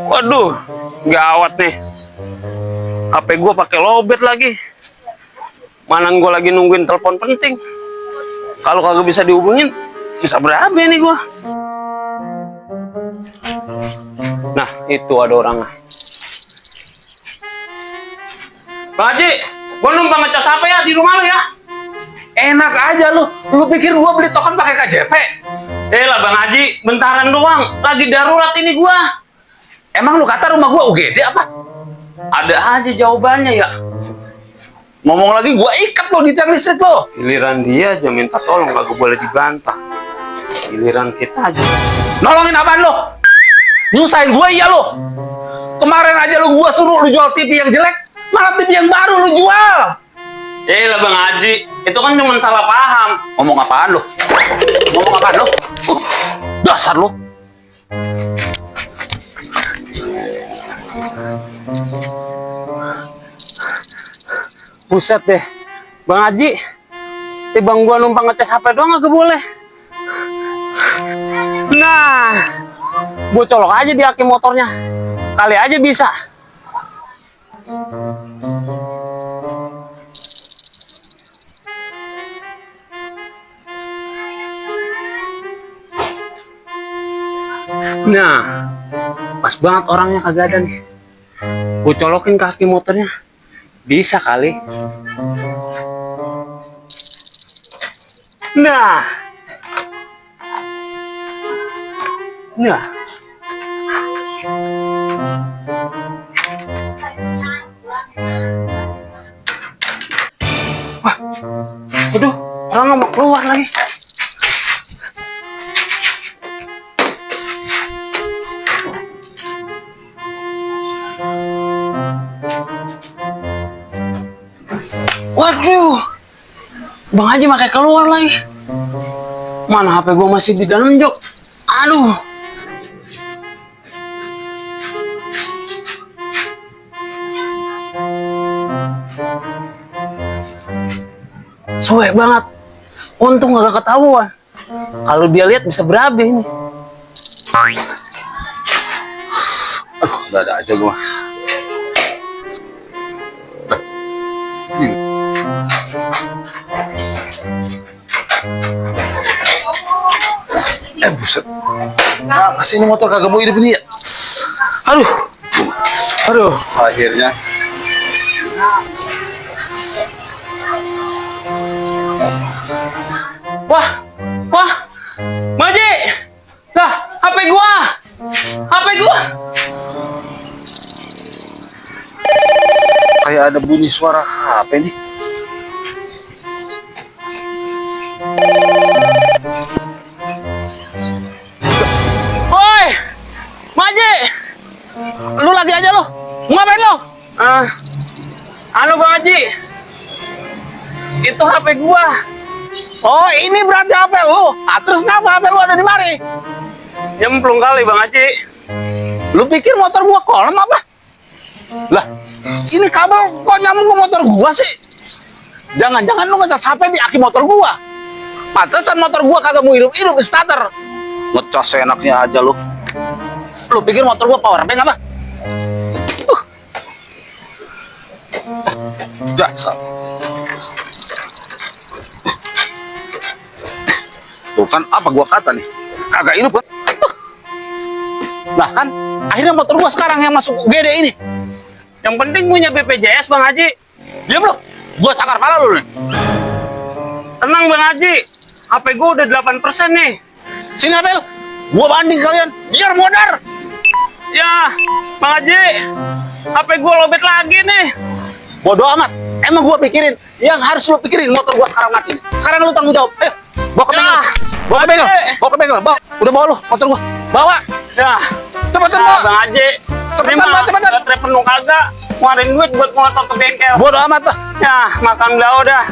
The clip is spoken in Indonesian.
Waduh, gawat nih. HP gua pakai lowbat lagi. Mana gua lagi nungguin telepon penting. Kalau kagak bisa dihubungin, bisa berapa nih gua? Nah, itu ada orangnya. Pak Haji, gua numpang ngecas HP ya di rumah lu ya. Enak aja lu pikir gua beli token pakai KJP? Lah Bang Haji, bentaran doang. Lagi darurat ini gua. Emang lu kata rumah gua UGD apa? Ada aja jawabannya ya. Ngomong lagi gua ikat lo di tiang listrik lo. Giliran dia aja minta tolong, kagak boleh dibantah. Giliran kita aja. Nolongin apaan lo? Nyusahin gua iya lo. Kemarin aja gua suruh lu jual TV yang jelek, malah TV yang baru lu jual. Lah Bang Haji, itu kan cuma salah paham. Ngomong apaan lo? Ngomong apaan lo? Dasar lo. Buset deh, Bang Haji, bang gua numpang ngecas HP doang gak boleh. Nah, gua colok aja di aki motornya, kali aja bisa. Nah, pas banget orangnya kagak ada nih. Gua colokin kaki motornya, bisa kali. Nah. Wah, aduh, orang nggak mau keluar lagi. Waduh, Bang Haji pakai keluar lagi. Mana HP gue masih di dalam jok. Aduh. Suwe banget. Untung gak ketahuan. Kalau dia lihat bisa berabe ini. Aduh, ada aja gua. Buset. Nah, kesini motor kagak mau hidup ini ya. Aduh, akhirnya. Wah, Maji, lah, HP gua. Kayak ada bunyi suara HP nih. Woi, Maji, Lu lagi aja lo. Ngapain lo? Bang Haji, itu HP gua. Oh, ini berarti HP lu. Terus kenapa HP lu ada di mari? Nyemplung kali Bang Haji. Lu pikir motor gua kolam apa? Lah, ini kabel kok nyambung ke motor gua sih? Jangan-jangan lu ngecas HP di aki motor gua. Pantesan motor gua kagak mau hidup-hidup di starter. Ngecas enaknya aja lu. Lu pikir motor gua power bank apa? Jasa. Tuh kan apa gua kata nih? Kagak hidup kan? Nah kan, akhirnya motor gua sekarang yang masuk UGD ini. Yang penting punya BPJS Bang Haji. Diam lu, gua cakar pala lu nih. Tenang Bang Haji, HP gua udah 8% nih. Sini HP lu, gua banding kalian, biar modar. Ya, Bang Haji, HP gua lobet lagi nih. Bodoh amat, emang gua pikirin. Yang harus lu pikirin motor gua sekarang mati. Sekarang lu tanggung jawab. Bawa ke bengkel, bawa ke bengkel, bawa. Udah bawa lu motor gua, bawa. Ya, Cepetan bawa. Bang Haji, Cepetan, cepetan. Baterai penuh kagak. Ngeluarin duit buat motor ke bengkel. Bodoh amat lah. Ya, makan dah udah.